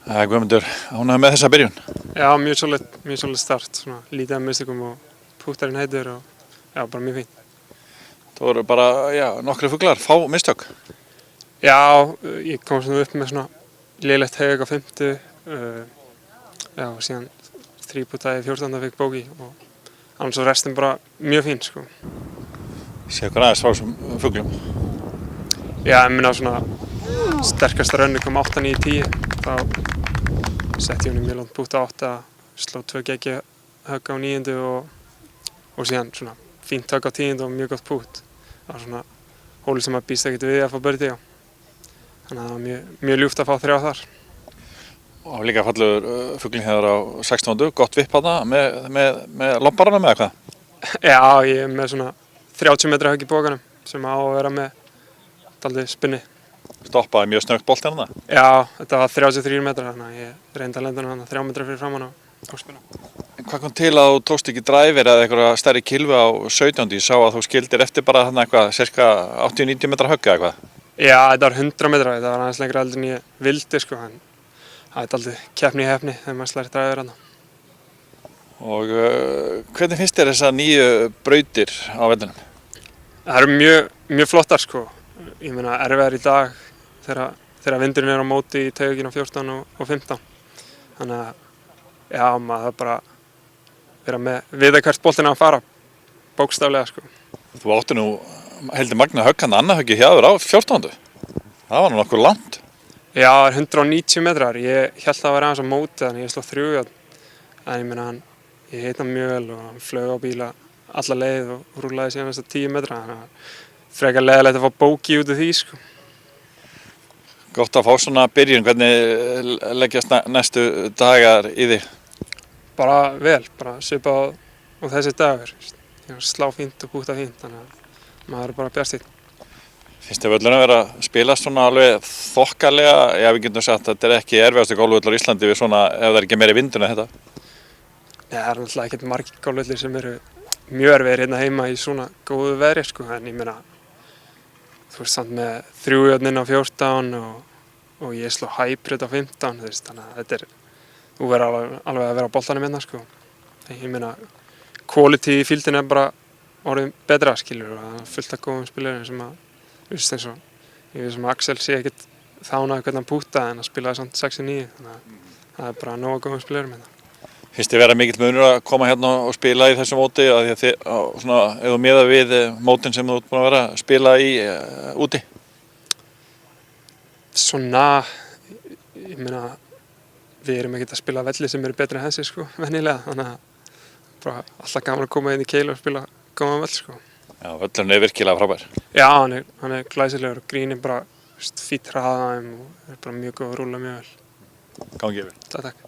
Guðmundur, ánægður með þessa byrjun? Já, mjög svolít start, svona lítið af mistökum og púttarinn heitur og já, bara mjög fín. Það voru bara, nokkri fuglar, fá mistök? Já, ég kom svona upp með svona lélegt haug á 50, já, og síðan þrípútaði 14. fikk bógi og annars var restin bara mjög fín, sko. Séu hvað aðeins frá þessum fuglum? Já, ég minna svona sterkasta rönni kom 8, 9, 10, þá setti ég henni mjög langt bút á 8, sló 2 geggi högg á 9. og síðan svona fínt högg á 10. og mjög gott bút. Það var svona hóli sem maður býst ekkert við að fá birdie á. Þannig að það var mjög ljúft að fá 3 þar. Og líka fallegur fuglinn hefur á 16. Gott vipp þarna með lombaranum eða hvað? Já, ég er með svona 30 metra högg í bókanum sem á að vera með dálítið spinni. Stoppaði mjög snöggt boltinn þarna? Já, þetta var 33 metrar, þannig að ég reyndi að lenda hann 3 metra fyrir framann og spinna. En hvað kom til að þú tókst ekki driver eða eitthvað stærri kilvu á 17. Ég sá að þú skildir eftir bara þarna eitthvað, cirka 80-90 metra högg eða eitthvað? Já, þetta var 100 metra, þetta var aðeins lengra heldur en ég vildi, sko, en það er dálítið keppni í hefni þegar maður slæri driver þarna. Og hvernig finnst þér þessar nýju brautir á vellinum? Það eru mjög flottar, sko. Ég meina erfiðar í dag þegar vindurinn er á móti í taugina 14 og 15. Þannig að, já, maður þarf bara vera með vita hvert boltinn á að fara, bókstaflega, sko. Þú átti nú heldur magna högg hann annað höggi hjá þér á 14. Það var nú nokkuð langt. Já, 190 metrar. Ég hélt að það var aðeins á móti, þannig ég sló 3. En ég meina ég heit hann mjög vel og hann flög á bíla alla leið og rúlaði síðan þess að 10 metra. Þannig að frekar leiðilegt að fá bóki út af því, sko. Gott að fá svona byrjun. Hvernig leggjast næstu dagar í þig? Bara vel, bara svipað á þessi dagur. Slá fínt og búta fínt, þannig að maður er bara bjartsýnn. Finnst þér völlurinn að vera að spila svona alveg þokkalega? Já, við getum sagt að þetta er ekki erfiðasti golfvöllur á Íslandi við svona, ef það er ekki meiri vindur en þetta. Nei, það er náttúrulega ekkert margir golfvellir sem eru mjög erfiðir hérna heima í svona góðu veðri, sko, en ég meina þú veist samt með 3 inn á 14 og ég sló hybrid á 15, þú veist, þannig að þetta er, þú verður alveg að vera á boltanum hérna, sko. Ég meina, quality í fieldinu er bara orðið betra, skilur, og það er fullt af góðum spilurum sem að, þú veist, eins og ég veist sem Axel sé ekkert þánaði hvernig hann pútaði en að spilaði samt 6-9, þannig að það er bara nóga góðum spilurum hérna. Finnst þér vera mikill munur að koma hérna og spila í þessu móti að því að þið, svona, ef þú miðar við mótin sem þú ert búin að vera að spila í úti? Svona, ég meina, við erum ekkert að spila velli sem eru betri en þessi, sko, venjulega, þannig að bara alltaf gaman að koma inn í keil og spila góðan vell, sko. Já, völlurinn er virkilega frábær. Já, hann er glæsilegur og grín er bara fýtt hraðaðum og er bara mjög góð að rúlla mjög vel. Gangi yfir. Takk.